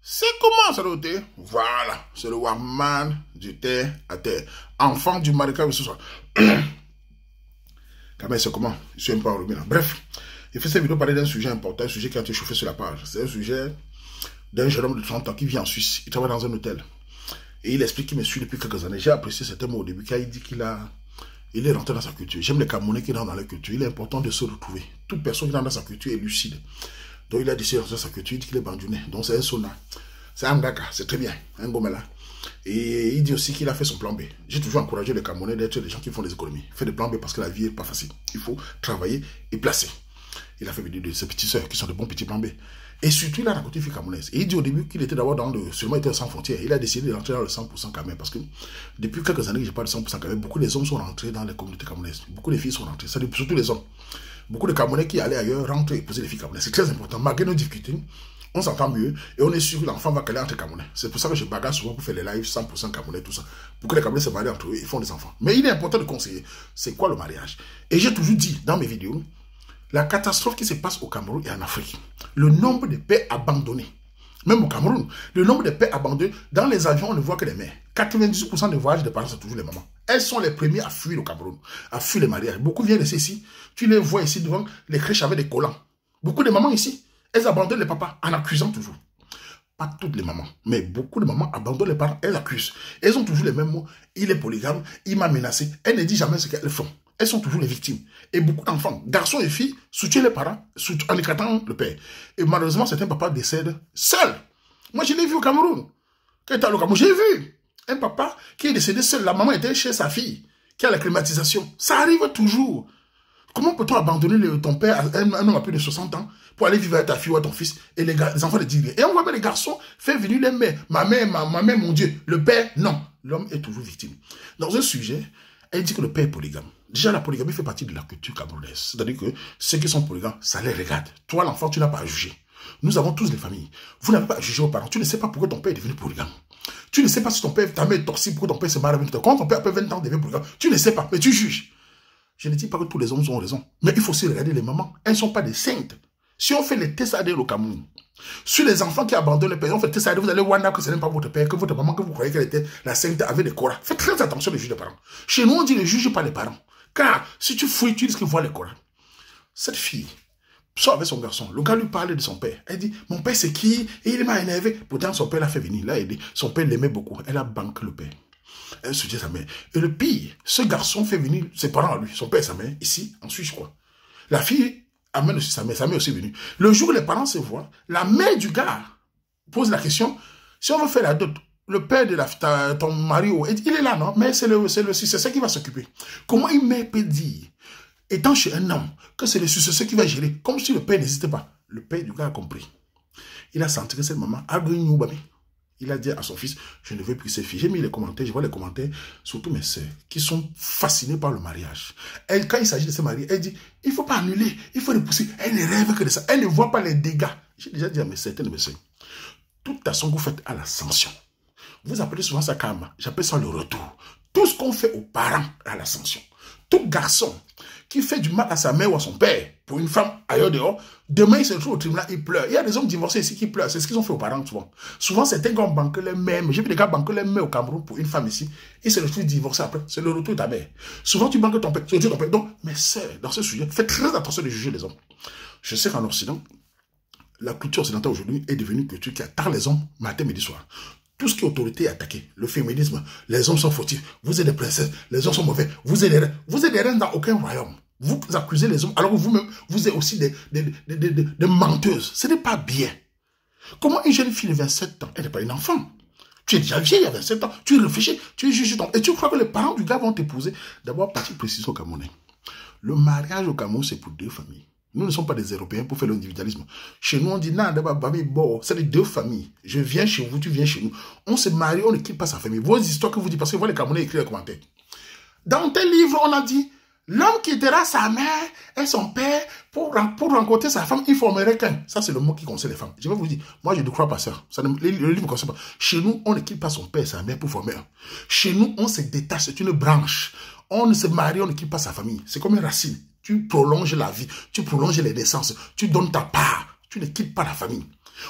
C'est comment ça le thé? Voilà, c'est le Warman du thé à terre. Enfant du marécage ce soir. Quand même, c'est comment? Je suis un peu enrhumé là. Bref, il fait cette vidéo parler d'un sujet important, un sujet qui a été chauffé sur la page. C'est un sujet d'un jeune homme de 30 ans qui vit en Suisse. Il travaille dans un hôtel. Et il explique qu'il me suit depuis quelques années. J'ai apprécié certains mots au début, car il dit il est rentré dans sa culture. J'aime les Camerounais qui rentrent dans leur culture. Il est important de se retrouver. Toute personne qui rentre dans sa culture est lucide. Donc il a décidé de rentrer dans sa culture. Il dit qu'il est bandouné. Donc c'est un Sona. C'est un Ngaka. C'est très bien. Un Gomela. Et il dit aussi qu'il a fait son plan B. J'ai toujours encouragé les Camerounais d'être des gens qui font des économies. Fait des plans B parce que la vie n'est pas facile. Il faut travailler et placer. Il a fait venir de ses petites sœurs qui sont de bons petits plans B. Et surtout, il a raconté une fille camerounaise. Et il dit au début qu'il était d'abord dans le... Seulement, il était sans frontières. Il a décidé d'entrer dans le 100% Cameroun. Parce que depuis quelques années que je parle de 100% Cameroun, beaucoup des hommes sont rentrés dans les communautés camerounaises. Beaucoup de filles sont rentrées. C'est surtout les hommes. Beaucoup de Camerounais qui allaient ailleurs rentrent et épouser les filles camerounaises. C'est très important. Malgré nos difficultés, on s'entend mieux et on est sûr que l'enfant va caler entre Camerounais. C'est pour ça que je bagarre souvent pour faire les lives 100% Camerounais, tout ça. Pour que les Camerounais se marient entre eux, ils font des enfants. Mais il est important de conseiller. C'est quoi le mariage? Et j'ai toujours dit dans mes vidéos, la catastrophe qui se passe au Cameroun et en Afrique, le nombre de pères abandonnés, même au Cameroun, le nombre de pères abandonnés, dans les avions, on ne voit que les mères. 98% des voyages des parents, c'est toujours les mamans. Elles sont les premières à fuir au Cameroun, à fuir les mariages. Beaucoup viennent ici, ici. Tu les vois ici devant les crèches avec des collants. Beaucoup de mamans ici, elles abandonnent les papas en accusant toujours. Pas toutes les mamans, mais beaucoup de mamans abandonnent les parents, elles accusent. Elles ont toujours les mêmes mots. Il est polygame, il m'a menacé. Elles ne disent jamais ce qu'elles font. Elles sont toujours les victimes. Et beaucoup d'enfants, garçons et filles, soutiennent les parents en éclatant le père. Et malheureusement, certains papas décèdent seuls. Moi, je l'ai vu au Cameroun. Quand j'étais au Cameroun, j'ai vu un papa qui est décédé seul. La maman était chez sa fille, qui a la climatisation. Ça arrive toujours. Comment peut-on abandonner ton père, un homme à plus de 60 ans, pour aller vivre avec ta fille ou avec ton fils, et les enfants les disent. Et on voit bien les garçons faire venir les mères. Ma mère, mon Dieu. Le père, non. L'homme est toujours victime. Dans un sujet, elle dit que le père est polygame. Déjà, la polygamie fait partie de la culture camerounaise. C'est-à-dire que ceux qui sont polygames, ça les regarde. Toi, l'enfant, tu n'as pas à juger. Nous avons tous des familles. Vous n'avez pas à juger vos parents. Tu ne sais pas pourquoi ton père est devenu polygame. Tu ne sais pas si ton père, ta mère est toxique, pourquoi ton père se marie avec toi. Quand ton père, après 20 ans, devient polygame, tu ne sais pas, mais tu juges. Je ne dis pas que tous les hommes ont raison. Mais il faut aussi regarder les mamans. Elles ne sont pas des saintes. Si on fait les tests ADN au Cameroun, sur les enfants qui abandonnent les pères, on fait des tests ADN, vous allez voir que ce n'est pas votre père, que votre maman, que vous croyez qu'elle était la sainte avec des Corans. Faites très attention les juges des parents. Chez nous, on dit ne juge pas les parents. Car si tu fouilles, tu risques de voir les Corans. Cette fille sort avec son garçon. Le gars lui parlait de son père. Elle dit, mon père c'est qui? Et il m'a énervé. Pourtant, son père l'a fait venir. Là, il dit, son père l'aimait beaucoup. Elle a banqué le père. Elle soutient sa mère. Et le pire, ce garçon fait venir ses parents à lui, son père et sa mère, ici, en Suisse, je crois. La fille amène aussi sa mère aussi venue. Le jour où les parents se voient, la mère du gars pose la question, si on veut faire la dot, le père de ton mari, il est là, non? Mais c'est le successeur qui va s'occuper. Comment une mère peut dire, étant chez un homme, que c'est le successeur qui va gérer, comme si le père n'existait pas? Le père du gars a compris. Il a senti que cette maman a gagné une babé. Il a dit à son fils, je ne veux plus ces filles. J'ai mis les commentaires, je vois les commentaires, surtout mes sœurs, qui sont fascinées par le mariage. Elle, quand il s'agit de se marier, elle dit, il ne faut pas annuler, il faut repousser. Elle ne rêve que de ça. Elle ne voit pas les dégâts. J'ai déjà dit à certaines de mes sœurs, toute façon que vous faites à l'ascension, vous appelez souvent ça karma, j'appelle ça le retour. Tout ce qu'on fait aux parents à l'ascension, tout garçon qui fait du mal à sa mère ou à son père, pour une femme ailleurs dehors, demain il se retrouve au tribunal, il pleure. Il y a des hommes divorcés ici qui pleurent, c'est ce qu'ils ont fait aux parents souvent. Souvent, certains gars ont banqué les mères, j'ai vu des gars banquer les mères au Cameroun pour une femme ici, ils se retrouvent divorcés après, c'est le retour de ta mère. Souvent, tu banques ton père, c'est le retour de ton père. Donc, mes sœurs, dans ce sujet, faites très attention de juger les hommes. Je sais qu'en Occident, la culture occidentale aujourd'hui est devenue une culture qui attaque les hommes matin, midi, soir. Tout ce qui est autorité est attaqué. Le féminisme, les hommes sont fautifs. Vous êtes des princesses, les hommes sont mauvais. Vous êtes des reines dans aucun royaume. Vous accusez les hommes, alors que vous-même, vous êtes aussi des menteuses. Ce n'est pas bien. Comment une jeune fille de 27 ans, elle n'est pas une enfant. Tu es déjà vieille à 27 ans, tu réfléchis, tu juges ton... Et tu crois que les parents du gars vont t'épouser. D'abord, petite précision au Camerounais. Le mariage au Cameroun, c'est pour deux familles. Nous ne sommes pas des Européens pour faire l'individualisme. Chez nous, on dit, non, c'est les deux familles. Je viens chez vous, tu viens chez nous. On se marie, on ne quitte pas sa famille. Vos histoires que vous dites, parce que vous, les Camerounais, écrivent les commentaires. Dans tel livre, on a dit, l'homme quittera sa mère et son père pour rencontrer sa femme, il formerait qu'un. Ça, c'est le mot qui conseille les femmes. Je vais vous dire, moi, je ne crois pas ça. Le livre ne conseille pas. Chez nous, on ne quitte pas son père et sa mère pour former un. Chez nous, on se détache, c'est une branche. On ne se marie, on ne quitte pas sa famille. C'est comme une racine. Tu prolonges la vie, tu prolonges les naissances, tu donnes ta part, tu ne quittes pas la famille.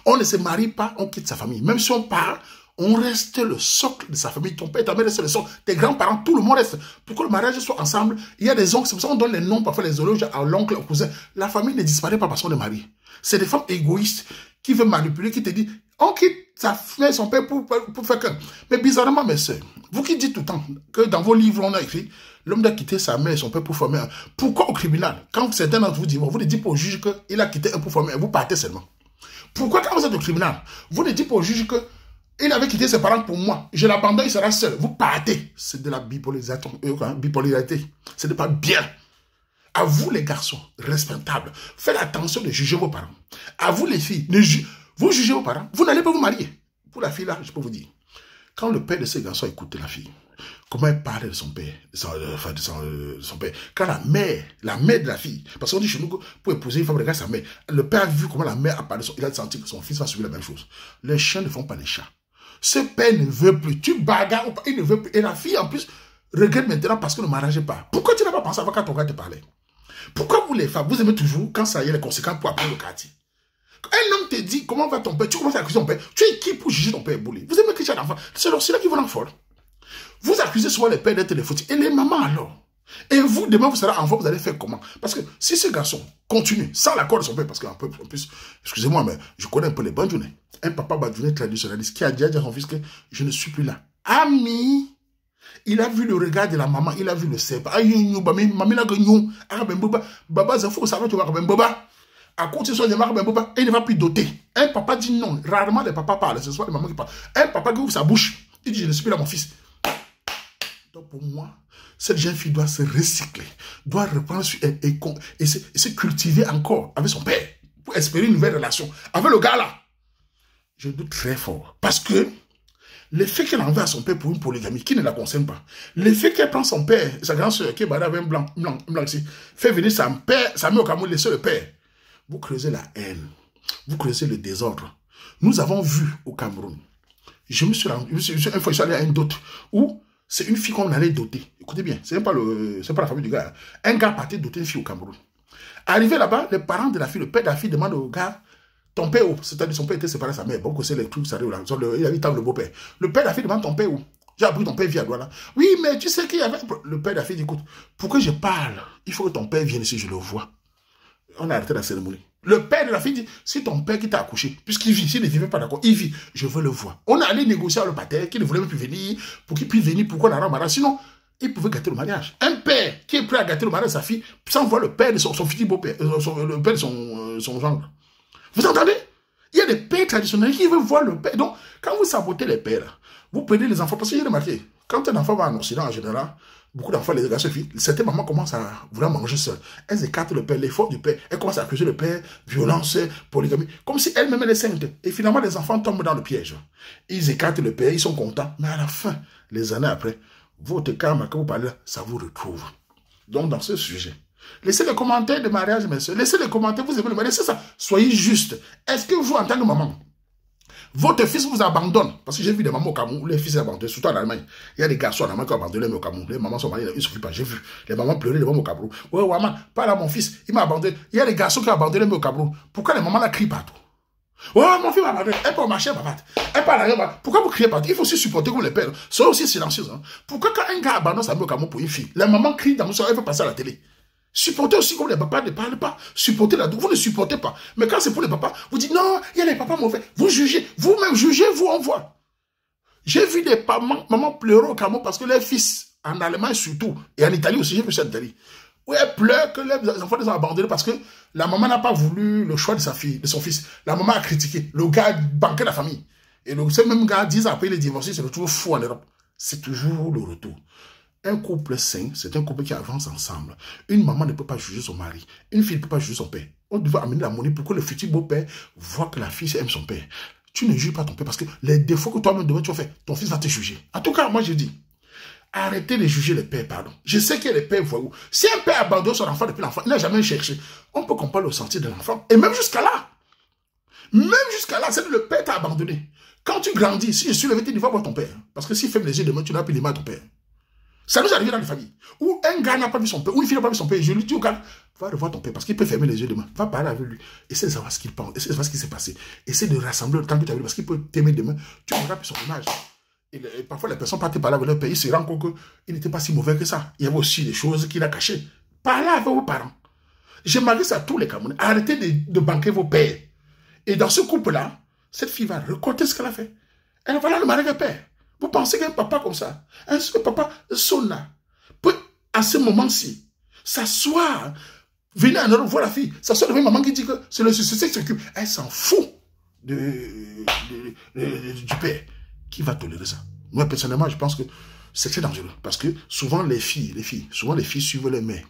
On ne se marie pas, on quitte sa famille. Même si on part, on reste le socle de sa famille. Ton père, ta mère reste le socle. Tes grands-parents, tout le monde reste. Pour que le mariage soit ensemble, il y a des oncles. C'est pour ça qu'on donne les noms, parfois les éloges à l'oncle, au cousin. La famille ne disparaît pas parce qu'on est marié. C'est des femmes égoïstes qui veulent manipuler, qui te disent, on quitte sa mère, son père pour faire qu'un. Mais bizarrement, mes soeurs, vous qui dites tout le temps que dans vos livres, on a écrit, l'homme doit quitter sa mère et son père pour former un. Pourquoi au tribunal, quand certains d'entre vous disent, vous ne dites pas au juge qu'il a quitté un pour former un, vous partez seulement. Pourquoi quand vous êtes au tribunal, vous ne dites pas au juge qu'il avait quitté ses parents pour moi, je l'abandonne, il sera seul. Vous partez. C'est de la bipolarité. Ce n'est pas bien. À vous les garçons, respectables, faites attention de juger vos parents. À vous les filles, vous jugez vos parents, vous n'allez pas vous marier. Pour la fille là, je peux vous dire, quand le père de ces garçons écoute la fille, comment elle parle de son père, de son père. Quand la mère de la fille, parce qu'on dit chez nous que pour épouser une femme, regarde sa mère. Le père a vu comment la mère a parlé, il a senti que son fils va subir la même chose. Les chiens ne font pas les chats. Ce père ne veut plus, tu bagarres ou pas, il ne veut plus. Et la fille en plus regrette maintenant parce que le mariage n'est pas. Pourquoi tu n'as pas pensé avant quand ton gars te parlait? Pourquoi vous les femmes, vous aimez toujours quand ça y est les conséquences pour apprendre le quartier? Un homme te dit comment va ton père, tu commences à accuser ton père. Tu es qui pour juger ton père boulé? Vous aimez que tu as l'enfant? C'est là qui vous rend folle. Vous accusez souvent les pères d'être des fautifs. Et les mamans alors? Et vous, demain, vous serez enfant, vous allez faire comment? Parce que si ce garçon continue sans l'accord de son père, parce qu'en plus, excusez-moi, mais je connais un peu les bandjounais. Un papa bandjouné traditionnaliste qui a dit à son fils que je ne suis plus là. Ami, il a vu le regard de la maman, il a vu le cèpe. Ah, baba, ça faut savoir, tu vas baba. À côté de son baba, il ne va plus doter. Un papa dit non. Rarement les papas parlent, ce sont les mamans qui parlent. Un papa qui ouvre sa bouche, il dit je ne suis plus là, mon fils. Donc pour moi, cette jeune fille doit se recycler, doit reprendre et se cultiver encore avec son père pour espérer une nouvelle relation avec le gars là. Je doute très fort parce que le fait qu'elle envoie à son père pour une polygamie qui ne la concerne pas, le fait qu'elle prend son père, sa grande soeur qui est barrée avec un blanc ici, fait venir sa mère au Cameroun, laisser le père, vous creusez la haine, vous creusez le désordre. Nous avons vu au Cameroun, une fois je suis allé à une dot où c'est une fille qu'on allait doter. Écoutez bien, c'est pas la famille du gars. Un gars partait doter une fille au Cameroun. Arrivé là-bas, les parents de la fille, le père de la fille demande au gars, ton père où? C'est-à-dire son père était séparé de sa mère. Bon, c'est les trucs, ça arrive là. Il avait le beau-père. Le père de la fille demande ton père où? J'ai appris ton père vit à Douala. Oui, mais tu sais qu'il y avait... Le père de la fille dit, écoute, pour que je parle, il faut que ton père vienne ici, je le vois. On a arrêté la cérémonie. Le père de la fille dit, si ton père qui t'a accouché, puisqu'il vit, s'il ne vivait pas d'accord, il vit, je veux le voir. On est allé négocier avec le pater, qui ne voulait même plus venir, pour qu'il puisse venir, pourquoi on a un mariage. Sinon, il pouvait gâter le mariage. Un père qui est prêt à gâter le mariage de sa fille, sans voir le père de son futur beau-père, le père de son gendre. Vous entendez? Il y a des pères traditionnels qui veulent voir le père. Donc, quand vous sabotez les pères, vous prenez les enfants, parce que j'ai remarqué, quand un enfant va en Occident en général, beaucoup d'enfants, les gars se filent, certaines mamans commencent à vouloir manger seules. Elles écartent le père, l'effort du père. Elles commencent à accuser le père, violence, polygamie, comme si elles-mêmes étaient saintes. Et finalement, les enfants tombent dans le piège. Ils écartent le père, ils sont contents. Mais à la fin, les années après, votre karma, quand vous parlez, ça vous retrouve. Donc, dans ce sujet, laissez les commentaires de mariage, messieurs. Laissez les commentaires, vous aimez le mariage, c'est ça. Soyez juste. Est-ce que vous, en tant que maman, votre fils vous abandonne? Parce que j'ai vu des mamans au Cameroun où les fils abandonnent, surtout en Allemagne. Il y a des garçons en Allemagne qui ont abandonné au Cameroun. Les mamans sont mariées, ils ne s'occupent pas. J'ai vu les mamans pleurer devant au Cameroun. Ouais, maman, pas là, mon fils, il m'a abandonné. Il y a des garçons qui ont abandonné au Cameroun. Pourquoi les mamans la crient partout? Oh, mon fils m'a abandonné. Elle peut marcher, papa. Elle peut aller. Pourquoi vous criez partout? Il faut aussi supporter comme les pères. Soyez aussi silencieux. Hein? Pourquoi quand un gars abandonne sa mère au Cameroun pour une fille, la maman crie dans le sol, elle veut passer à la télé? Supportez aussi comme les papas ne parlent pas. Supportez la douleur. Vous ne supportez pas. Mais quand c'est pour les papas, vous dites non, il y a les papas mauvais. Vous jugez. Vous-même jugez, vous on voit. J'ai vu des mamans pleurer au Cameroun parce que leurs fils, en Allemagne surtout, et en Italie aussi, j'ai vu ça en Italie, où elles pleurent que les enfants les ont abandonnés parce que la maman n'a pas voulu le choix de sa fille, de son fils. La maman a critiqué. Le gars banquait la famille. Et ce même gars, 10 ans après, il est divorcé, c'est toujours fou en Europe. C'est toujours le retour. Un couple sain, c'est un couple qui avance ensemble. Une maman ne peut pas juger son mari. Une fille ne peut pas juger son père. On doit amener la monnaie pour que le futur beau-père voit que la fille aime son père. Tu ne juges pas ton père parce que les défauts que toi-même demain tu vas faire, ton fils va te juger. En tout cas, moi je dis, arrêtez de juger les pères, pardon. Je sais qu'il y a les pères voyous. Si un père abandonne son enfant depuis l'enfant, il n'a jamais cherché. On peut comprendre le sentier de l'enfant. Et même jusqu'à là, c'est le père t'a abandonné. Quand tu grandis, si je suis levé, tu ne vas voir ton père. Parce que s'il ferme les yeux demain, tu n'as plus l'image de ton père. Ça nous arrive dans les familles. Où un gars n'a pas vu son père, ou une fille n'a pas vu son père. Je lui dis au gars, va revoir ton père parce qu'il peut fermer les yeux demain. Va parler avec lui. Essaie de savoir ce qu'il pense. Essaie de savoir ce qui s'est passé. Essaie de rassembler le temps que tu as vu parce qu'il peut t'aimer demain. Tu verras plus son image. Et parfois, les personnes partent parler avec leur père. Ils se rendent compte qu'il n'était pas si mauvais que ça. Il y avait aussi des choses qu'il a cachées. Parlez avec vos parents. Je m'adresse à tous les Camerounais. Arrêtez de banquer vos pères. Et dans ce couple-là, cette fille va raconter ce qu'elle a fait. Elle va là le marier avec le père. Vous pensez qu'un papa comme ça, un papa Sona, peut à ce moment-ci s'asseoir, venir à voir la fille, s'asseoir devant maman qui dit que c'est le succès qui s'occupe. Elle s'en fout du père. Qui va tolérer ça? Moi, personnellement, je pense que c'est très dangereux. Parce que souvent, les filles suivent les mères.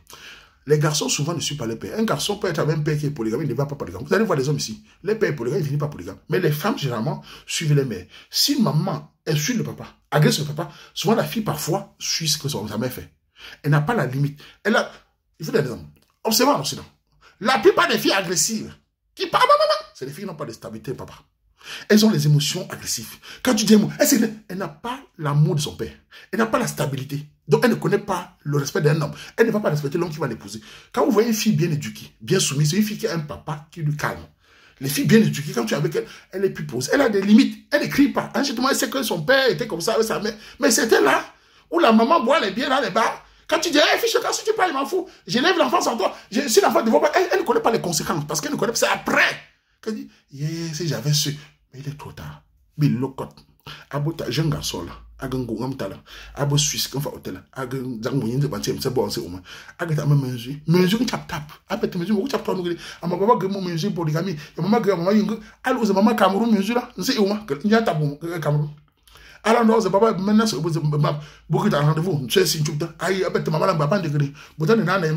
Les garçons, souvent, ne suivent pas les pères. Un garçon peut être avec un père qui est polygame, il ne va pas polygame. Vous allez voir les hommes ici. Les pères polygames, ils ne finissent pas polygame. Mais les femmes, généralement, suivent les mères. Si maman insulte le papa, agresse le papa, souvent la fille, parfois, suit ce que sa mère fait. Elle n'a pas la limite. Elle a... Il faut des exemples. Observez en Occident. La plupart des filles agressives qui parlent à maman, c'est les filles qui n'ont pas de stabilité, papa. Elles ont les émotions agressives. Quand tu dis un mot, elle n'a pas l'amour de son père. Elle n'a pas la stabilité. Donc, elle ne connaît pas le respect d'un homme. Elle ne va pas respecter l'homme qui va l'épouser. Quand vous voyez une fille bien éduquée, bien soumise, c'est une fille qui a un papa qui lui calme. Les filles bien éduquées, quand tu es avec elle, elle est plus posée. Elle a des limites. Elle n'écrit pas. Justement, elle sait que son père était comme ça avec sa mère. Mais c'était là où la maman boit les bières dans les bars. Quand tu dis, hey, fiche, quand tu parles, je m'en fous. J'élève l'enfant sans toi. Je suis l'enfant de vos parents. Elle ne connaît pas les conséquences parce qu'elle ne connaît pas. C'est après. Elle dit, yeah, si j'avais su. Mais il est trop tard. Mais il locote. Abota, jeune garçon là. Agango ngamtala. Abo Suisse, qu'on fait hôtel. Agan, zangmoyin de bantier, c'est bon, c'est au moins. Agata ma mesure. Mesure tap. Après, mesure, vous tap toi, nous. À ma papa, que mon mesure polygamie. Et maman, que maman, yung. Alors, c'est maman Cameroun, mesure là. C'est où, moi. Il y a tabou, Cameroun. Alors, non, c'est papa, maintenant, c'est beaucoup de rendez-vous. Tu sais, si tu as. Aïe, après, maman, la papa, degré. Bouton de nana,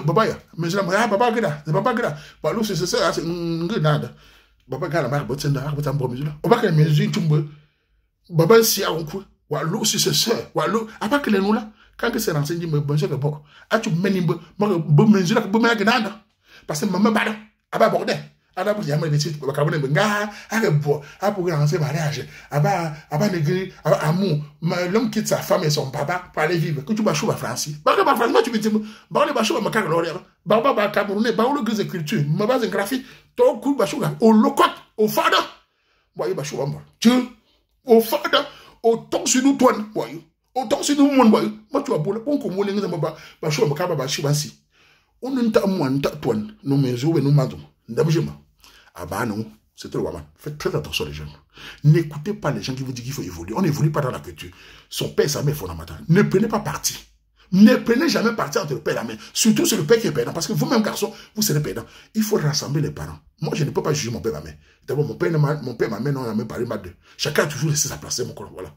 papa, mesure là, papa, que là. C'est papa, que là. Bah, l'eau, c'est ça, c'est nada. Baba gala ma botenda abota mbomizula obaka mezu tumbe baba si a onku wa lo si c'est ça wa lo abaka le nula quand que c'est renseigné me bonjour que bon a tu menimbe bo mezula bo mena gnada parce que maman bada aba bordé ada bu yamre beti baka bone nga aga bo a pour renseigner mariage aba negri amour l'homme quitte sa femme et son papa pour aller vivre que tu vas chouba France baka ba France tu me dis ba le ba chouba makaka l'horaire ba Camerounais ba le grise culture ma base graphie ton coup bachouga au locote au fada voyez bachouga tu au fada au ton sur nous toi voyez au ton sur nous mon voyez moi tu as beau on comme on les ba bachouga makaba bachouga si on ne t'a moi n'ta toi nous mesures et nous mandons d'abjema ah bah non c'est trop mal faites très attention les jeunes n'écoutez pas les gens qui vous disent qu'il faut évoluer on n'évolue pas dans la culture son père et sa mère fondamentale ne prenez pas parti. Ne prenez jamais parti entre le père et la mère. Surtout c'est le père qui est perdant. Parce que vous-même, garçon, vous serez perdant. Il faut rassembler les parents. Moi, je ne peux pas juger mon père et ma mère. D'abord, mon père et ma mère n'ont jamais parlé mal d'eux. Chacun a toujours laissé sa place, mon corps. Voilà.